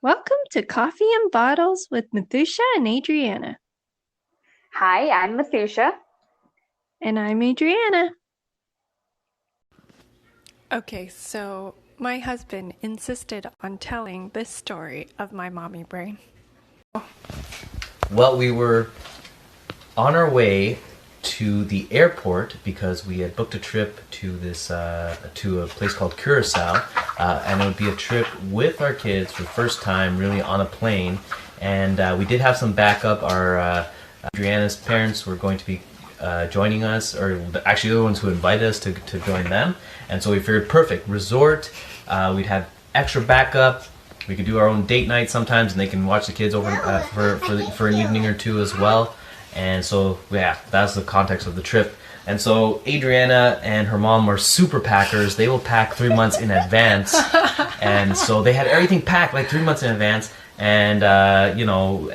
Welcome to Coffee and Bottles with Mathusha and Adriana. Hi, I'm Mathusha. And I'm Adriana. Okay, so my husband insisted on telling this story of my mommy brain. Well, we were on our way to the airport because we had booked a trip to this to a place called Curacao, and it would be a trip with our kids for the first time, really on a plane. And we did have some backup. Our Adriana's parents were going to be joining us, or actually they're the ones who invited us to join them. And so we figured, perfect resort. We'd have extra backup. We could do our own date night sometimes, and they can watch the kids over for an evening or two as well. And so, yeah, that's the context of the trip. And so Adriana and her mom are super packers. They will pack 3 months in advance. And so they had everything packed like 3 months in advance. And, I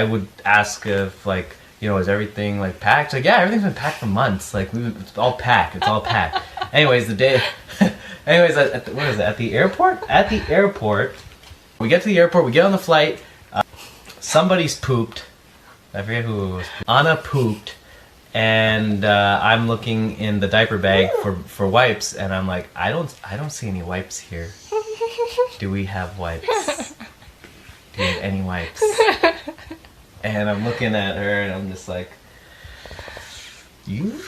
would ask if, like, is everything, like, packed? Like, yeah, everything's been packed for months. Like, it's all packed. It's all packed. Anyways, what is it, at the airport? At the airport, we get to the airport, we get on the flight, somebody's pooped. I forget who it was. Anna pooped, and I'm looking in the diaper bag for wipes, and I'm like, I don't see any wipes here. Do we have wipes? Do we have any wipes? And I'm looking at her, and I'm just like, you?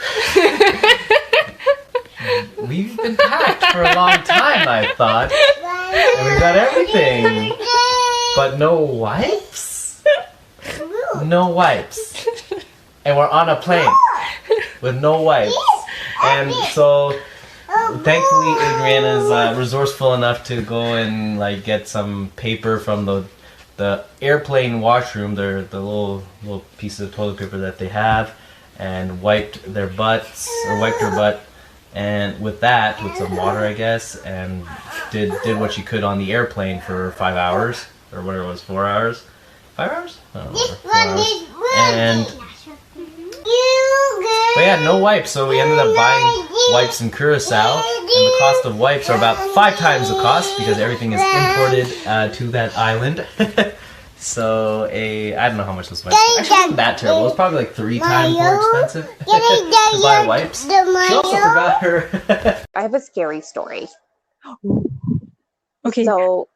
We've been packed for a long time, I thought. And we got everything. But no wipes? No wipes. And we're on a plane with no wipes. And so, thankfully, Adriana's resourceful enough to go and like get some paper from the airplane washroom, the little piece of toilet paper that they have, and wiped her butt. And with some water, I guess, and did what she could on the airplane for 5 hours, or whatever it was, 4 hours? 5 hours? I don't remember. 4 hours. And, but yeah, no wipes, so we ended up buying wipes in Curacao, and the cost of wipes are about 5 times the cost, because everything is imported to that island. So I don't know how much this wipes were. Actually, it wasn't that terrible. It was probably like 3 times more expensive to buy wipes. She also forgot her. I have a scary story. Okay, So,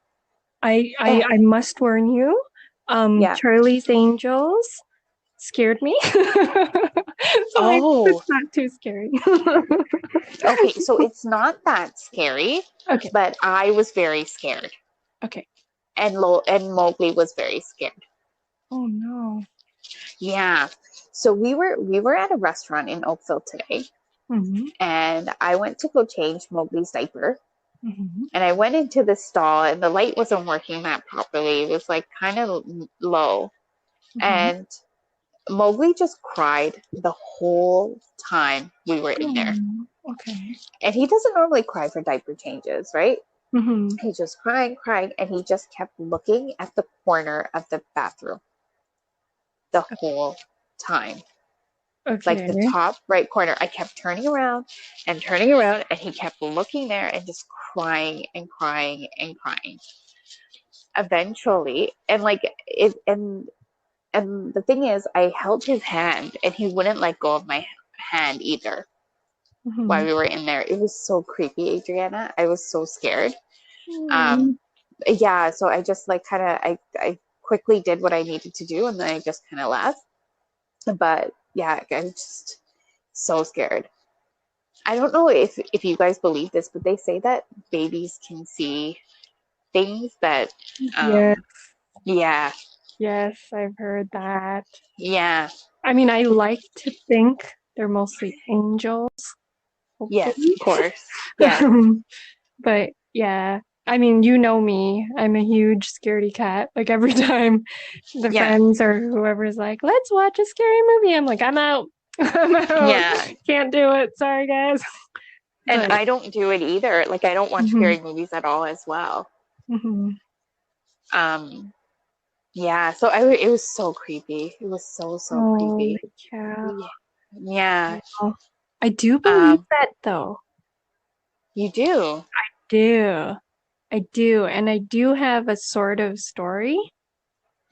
I must warn you. yeah. Charlie's Angels scared me. So maybe it's not too scary. Okay, so it's not that scary, Okay, but I was very scared. okay. And Mowgli was very scared. Oh no. Yeah. So we were at a restaurant in Oakville today, Mm-hmm. and I went to go change Mowgli's diaper. Mm-hmm. And I went into the stall, and the light wasn't working that properly. It was like kind of low. Mm-hmm. And Mowgli just cried the whole time we were in there. Okay. And he doesn't normally cry for diaper changes, right? Mm-hmm. He just crying, and he just kept looking at the corner of the bathroom the whole time. Like the Okay. top right corner. I kept turning around, and he kept looking there and just crying and crying and crying. Eventually, and like it, and the thing is, I held his hand, and he wouldn't let go of my hand either while Mm-hmm. we were in there. It was so creepy, Adriana. I was so scared. Mm. Yeah, so I just like kind of I quickly did what I needed to do, and then I just kind of left. But yeah, I'm just so scared. I don't know if you guys believe this, but they say that babies can see things that Yes, yeah, yes, I've heard that. yeah, I mean, I like to think they're mostly angels, yes, hopefully. of course. Yeah, But yeah, I mean, you know me. I'm a huge scaredy cat. Like every time the yeah, friends or whoever's like, let's watch a scary movie, I'm like, I'm out. I'm out. yeah. Can't do it. Sorry, guys. And But I don't do it either. Like I don't watch mhm, scary movies at all as well. mhm. Um, yeah, so it was so creepy. It was so Holy creepy. cow. Yeah. Yeah. Wow. I do believe Um, that though. you do. Do. I do, and I do have a sort of story.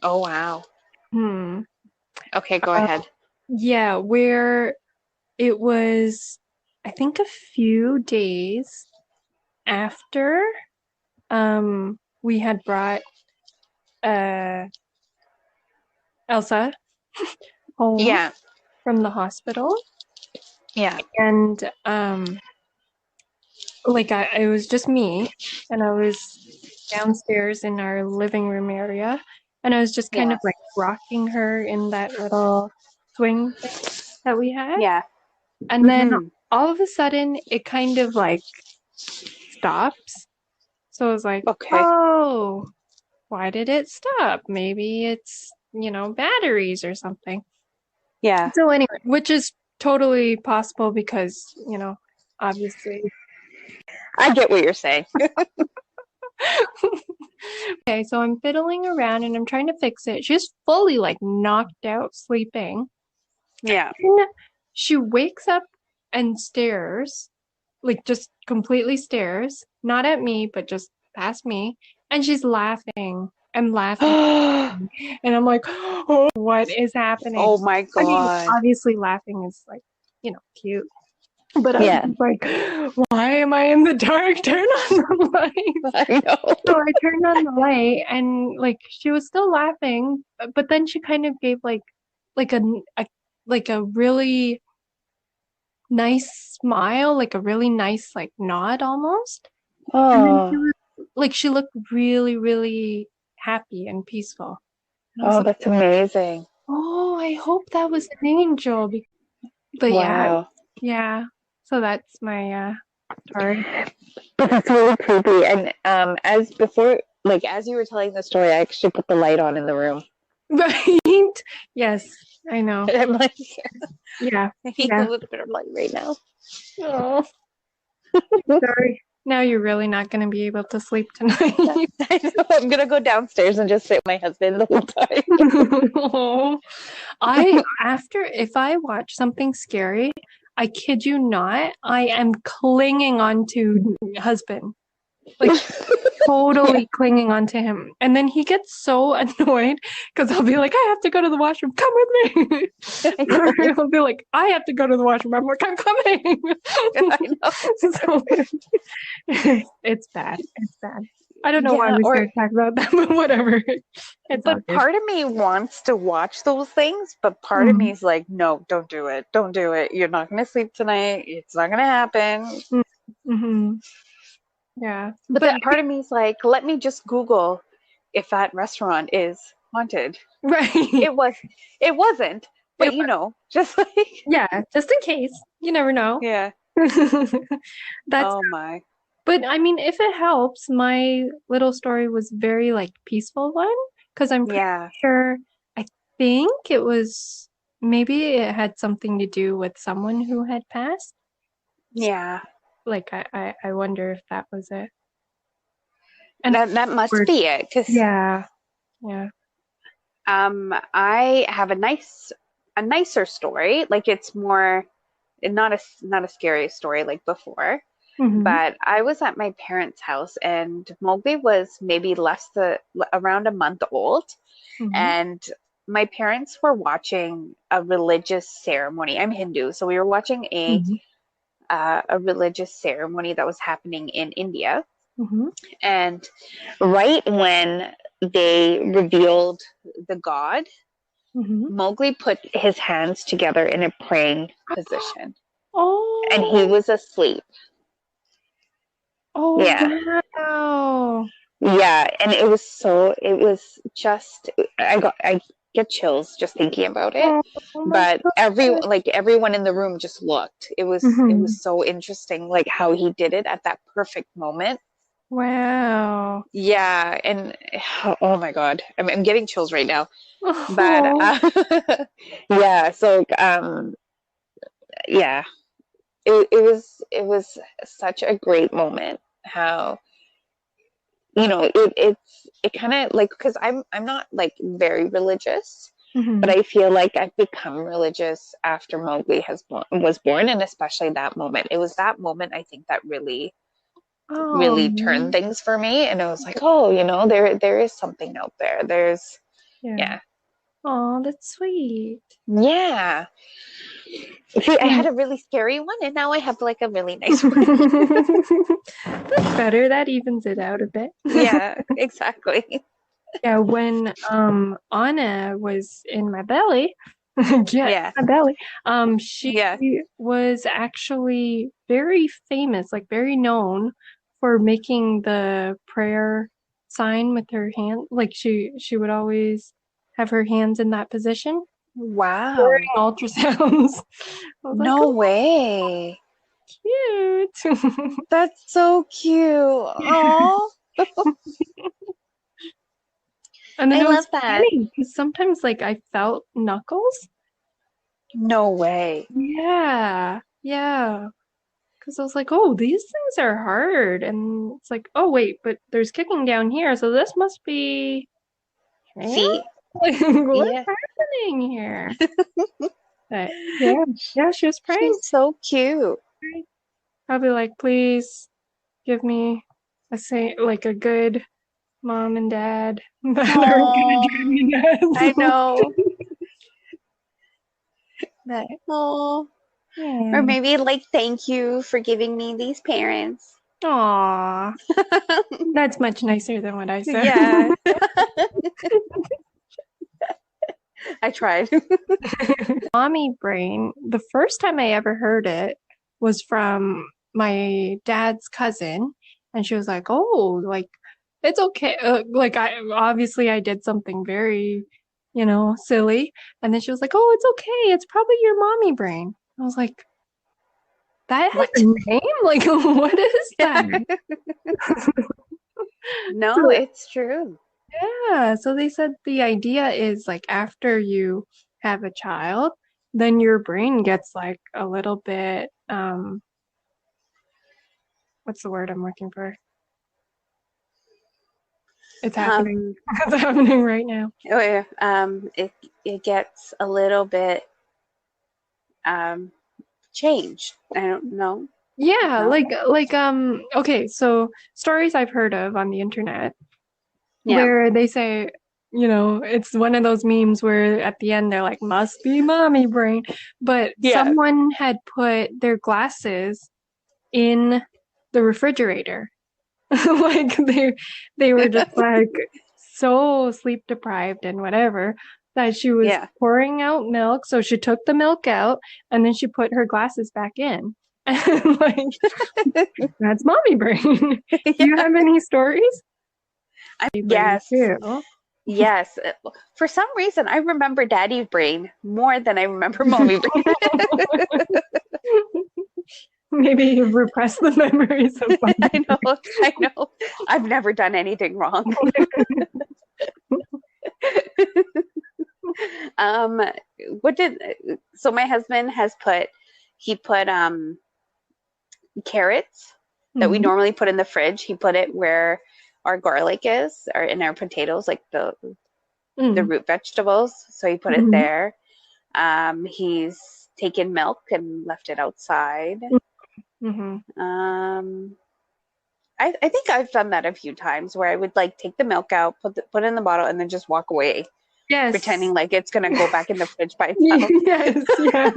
Oh, wow. Hmm. Okay, go Uh, ahead. yeah, where it was, I think a few days after we had brought uh Elsa home Yeah, from the hospital, yeah, and like it was just me, and I was downstairs in our living room area, and I was just kind yeah, of like rocking her in that little swing thing that we had. yeah. And then Mm-hmm. all of a sudden it kind of like stops. So I was like, Okay. oh, why did it stop? Maybe it's, you know, batteries or something. Yeah, So anyway, which is totally possible because, you know, obviously. I get what you're saying. Okay, so I'm fiddling around and I'm trying to fix it. She's fully like knocked out sleeping. Yeah. And she wakes up and stares, like just completely stares, not at me, but just past me. And she's laughing and laughing. Oh And I'm like, oh, what is happening? my I mean, God. obviously laughing is like, you know, cute. But I Yeah, was like, why am I in the dark? Turn on the light. I know. So I turned on the light and like she was still laughing, but then she kind of gave like a like a really nice smile, like a really nice like nod almost. And then she Oh, was like she looked really, really happy and peaceful. And I was oh, like, that's amazing. oh, I hope that was an angel. But yeah, Wow. yeah. So that's my story. But that's really creepy. And as before, like as you were telling the story, I actually put the light on in the room. Right? Yes, I know. And I'm like, Yeah, I need a yeah. little bit of light right now. Oh, sorry. Now you're really not going to be able to sleep tonight. I know, I'm gonna go downstairs and just sit with my husband the whole time. Oh, after, if I watch something scary, I kid you not, I am clinging on to husband. Like totally clinging on to him. And then he gets so annoyed because I'll be like, I have to go to the washroom. Come with me. I know. Or he'll be like, I have to go to the washroom. I'm like, I'm coming. I know. So it's bad. It's bad. I don't know why Yeah, we or started talking about that, but whatever. It's all but good. part of me wants to watch those things, but part of me Mm, is like, no, don't do it. Don't do it. You're not gonna sleep tonight. It's not gonna happen. mm, mhm. Yeah. But But then part of me is like, let me just Google if that restaurant is haunted. right. It was, it wasn't, It but you know, just like, yeah, just in case. You never know. yeah. That's, Oh my. but I mean, if it helps, my little story was very like peaceful one because I'm pretty Yeah. sure I think it was maybe it had something to do with someone who had passed. Yeah. Like I wonder if that was it. And That must or be it, because yeah, yeah. I have a nicer story. Like it's more not a scary story like before. Hmm. But I was at my parents' house and Mowgli was maybe around a month old, Hmm. and my parents were watching a religious ceremony. I'm Hindu, so we were watching Hmm. a religious ceremony that was happening in India. Hmm. And right when they revealed the god, Hmm. Mowgli put his hands together in a praying position, and he Oh, was asleep. oh Yeah. wow. Yeah, and it was just I get chills just thinking about it. Oh, oh my But God. everyone in the room just looked. It Hmm. was so interesting like how he did it at that perfect moment. Wow. Yeah, and oh my God. I'm getting chills right now. But Oh. yeah, so yeah, it was such a great moment how it kind of like, because I'm not like very religious, but Hmm. I feel like I've become religious after Mowgli was born, and especially that moment. It was that moment I think that really really turn things for me. And it was like, oh, there is something out there. There's, yeah. Oh, that's sweet. Yeah. See, I had a really scary one, and now I have like a really nice one. That's better. That evens it out a bit. Yeah, exactly. Yeah, when Anna was in my belly, Yeah. my belly, she Yeah. was actually very famous, like very known for making the prayer sign with her hand. Like she would always have her hands in that position Wow. during ultrasounds. I was like, No oh, way. cute. That's so cute. Oh, And then I it was love that. funny because sometimes like I felt knuckles. No way. Yeah, yeah. Because I was like, oh, these things are hard. And it's like, oh, wait, but there's kicking down here. So this must be hands? Feet. Like, what's Yeah. happening here? But yeah, she was praying. She's so cute. Probably like, please give me a good mom and dad that aren't gonna drive me nuts. I know. But, Oh. yeah. Or maybe like, thank you for giving me these parents. Aw, that's much nicer than what I said. Yeah. I tried. Mommy brain, the first time I ever heard it was from my dad's cousin, and she was like, "Oh, like it's okay." Like I did something very, silly, and then she was like, "Oh, it's okay. It's probably your mommy brain." I was like, "That has a name? Like, what is that?" No, it's true. Yeah, so they said the idea is like after you have a child, then your brain gets like a little bit, what's the word I'm looking for? It's happening. It's happening right now. Oh yeah. It gets a little bit changed. I don't know. Yeah, No? okay, so stories I've heard of on the internet Yeah. where they say, it's one of those memes where at the end they're like, must be mommy brain. But Yeah. someone had put their glasses in the refrigerator. Like they were just like so sleep deprived and whatever that she was Yeah. pouring out milk. So she took the milk out and then she put her glasses back in. And like, that's mommy brain. Do you have any stories? Yes. Too. Yes. For some reason, I remember daddy brain more than I remember mommy brain. Maybe you've repressed the memories of mommy. I know. I've never done anything wrong. So my husband has put carrots that we normally put in the fridge. He put it where our garlic is, or in our potatoes, like the root vegetables. So he put it there. He's taken milk and left it outside. I think I've done that a few times where I would like take the milk out, put it in the bottle, and then just walk away. Yes. Pretending like it's gonna go back in the fridge by itself. Yes, yeah.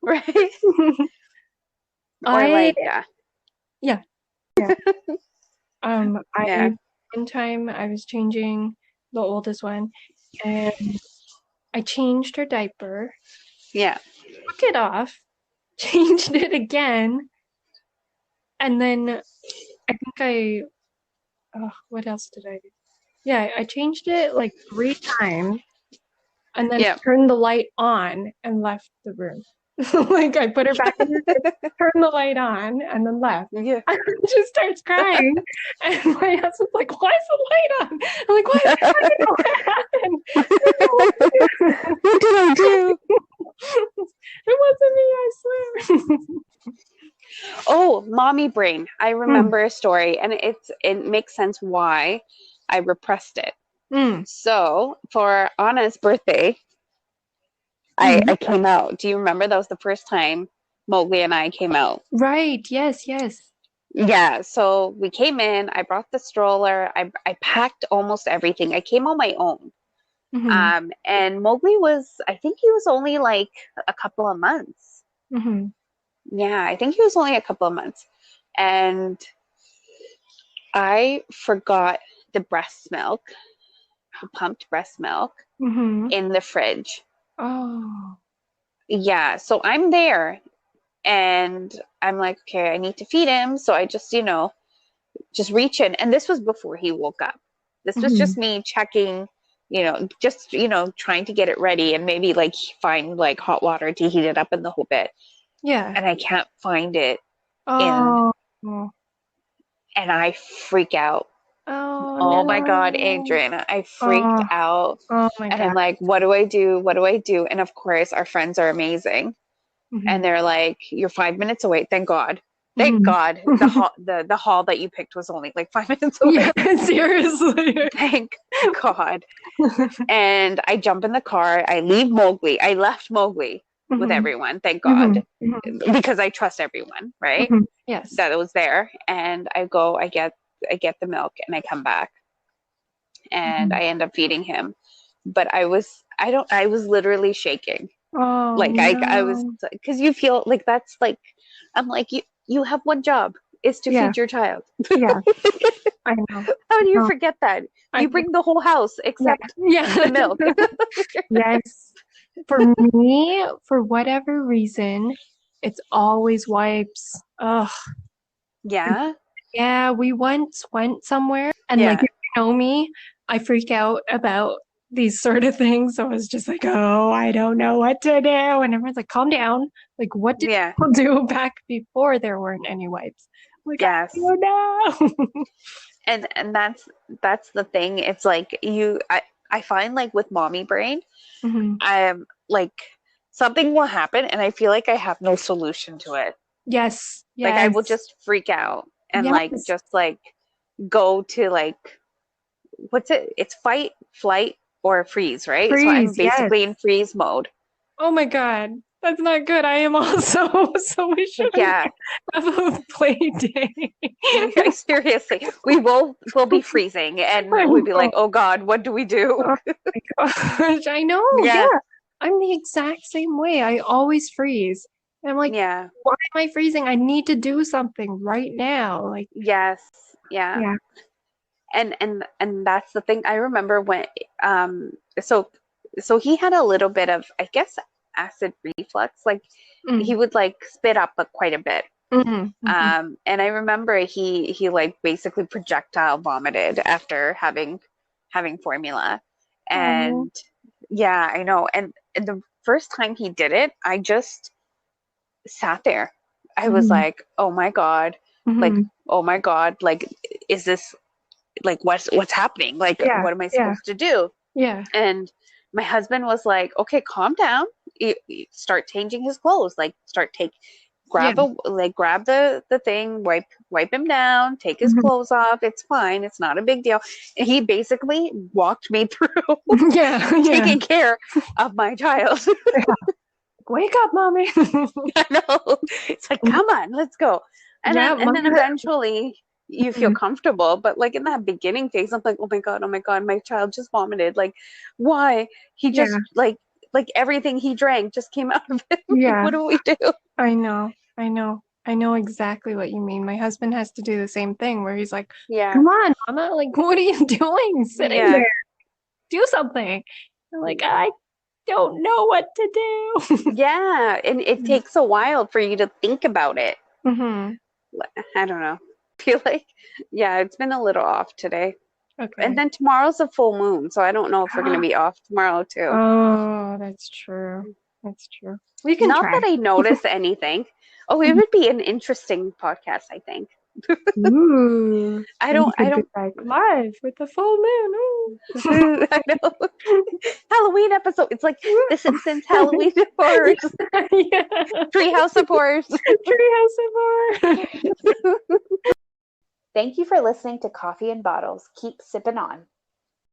Right? Yeah. One time I was changing the oldest one and I changed her diaper. Yeah. Took it off, changed it again, and then I think what else did I do? Yeah, I changed it like 3 times and then turned the light on and left the room. Like I put her back in her crib, turned the light on, and then left. Yeah. And she starts crying, and my husband's like, "Why is the light on?" I'm like, "What? I don't know what happened. What did I do? It wasn't me, I swear." Oh, mommy brain! I remember a story, and it makes sense why I repressed it. So for Anna's birthday, I came out. Do you remember that was the first time Mowgli and I came out? Right. Yes. Yeah, so we came in, I brought the stroller, I packed almost everything. I came on my own. Mm-hmm. And Mowgli was, I think he was only like a couple of months. Mm-hmm. Yeah, I think he was only a couple of months. And I forgot the breast milk, the pumped breast milk Mm-hmm. in the fridge. Oh. Yeah, so I'm there and I'm like, okay, I need to feed him. So I just, just reach in. And this was before he woke up. This was Mm-hmm. just me checking, just, trying to get it ready and maybe like find like hot water to heat it up in the whole bit. Yeah. And I can't find it in, Oh. Oh and I freak out. Oh my God, no. Adrian, I freaked Oh. out. Oh my And I'm God. like, what do I do? What do I do? And of course, our friends are amazing. And Mm-hmm. they're like, you're 5 minutes away. Thank God. Thank Mm-hmm. God the hall that you picked was only like 5 minutes Yeah, away. seriously. Thank God. And I jump in the car. I leave Mowgli. I left Mowgli with Mm-hmm. everyone. Thank Mm-hmm. God. Because I trust everyone, right? Mm-hmm. Yes. That was there. And I get the milk and I come back and Mm-hmm. I end up feeding him. But I was literally shaking. Oh Like I was, no. because you feel like that's like, I'm like, you have one job is to Yeah. feed your child. Yeah. I know. How do you No, forget that? I You know. bring the whole house Yeah. except Yeah. the milk. Yes. For me, for whatever reason, it's always wipes. Ugh. Yeah. Yeah, we once went somewhere and like Yeah. if you know me, I freak out about these sort of things. So I was just like, oh, I don't know what to do. And everyone's like, calm down. Like, what did Yeah. people do back before there weren't any wipes? I'm like, I Yes. don't know. And that's the thing. It's like I find like with mommy brain, Mhm. I'm like something will happen and I feel like I have no solution to it. Yes, Like I will yes, just freak out and like yes, just like go to like what's it? It's fight, flight, or freeze, right? So I'm freeze, yes. basically in freeze mode. Oh my God, that's not good. I am also, so we shouldn't Yeah. have a play day. Seriously, we'll be freezing and I we'd be like, know. oh God, what do we do? Oh my gosh, I know. Yeah, Yeah, I'm the exact same way. I always freeze. And I'm like, yeah, why am I freezing? I need to do something right now. Like, yes, yeah. yeah. And that's the thing. I remember when um so so he had a little bit of, I guess, acid reflux. Like Mm, he would like spit up quite a bit. mhm, mhm. And I remember he like basically projectile vomited after having formula. Oh, And yeah, I know. And the first time he did it, I just sat there. I was mhm, like, "Oh my God." Like, mhm. "Oh my God, like is this like what's happening? Like Yeah, what am I yeah, supposed to do?" yeah, And my husband was like, "Okay, calm down. You start changing his clothes. Like start take yeah. grab the thing, wipe him down, take his Mhm. clothes off. It's fine. It's not a big deal." And he basically walked me through Yeah, yeah. taking care of my child. Wake up, mommy. I know. It's like, come on, let's go. Yeah, And then mine. eventually you feel Mhm. comfortable. But like in that beginning phase, I'm like, oh my God, my child just vomited. Like, why? He Yeah, just like everything he drank just came out of him. Like, yeah. what do we do? I know, I know. I know exactly what you mean. My husband has to do the same thing where he's like, Yeah. come on, mama, like, what are you doing sitting Yeah. there? Do something. I'm like, I don't know what to do. Yeah. And it takes a while for you to think about it. Mm-hmm. I don't know. I feel like, yeah, it's been a little off today. And Okay. then tomorrow's a full moon. So I don't know if we're going to be off tomorrow too. Oh, that's true. That's true. We can Not that try. I notice anything. Oh, it would be an interesting podcast, I think. Ooh. And you I could be don't, like live with the full I know. Halloween episode. It's like moon. The Simpsons Halloween horrors, Yeah. Treehouse of Horrors. Treehouse of Horror. Thank you for listening to Coffee and Bottles. Keep sipping on.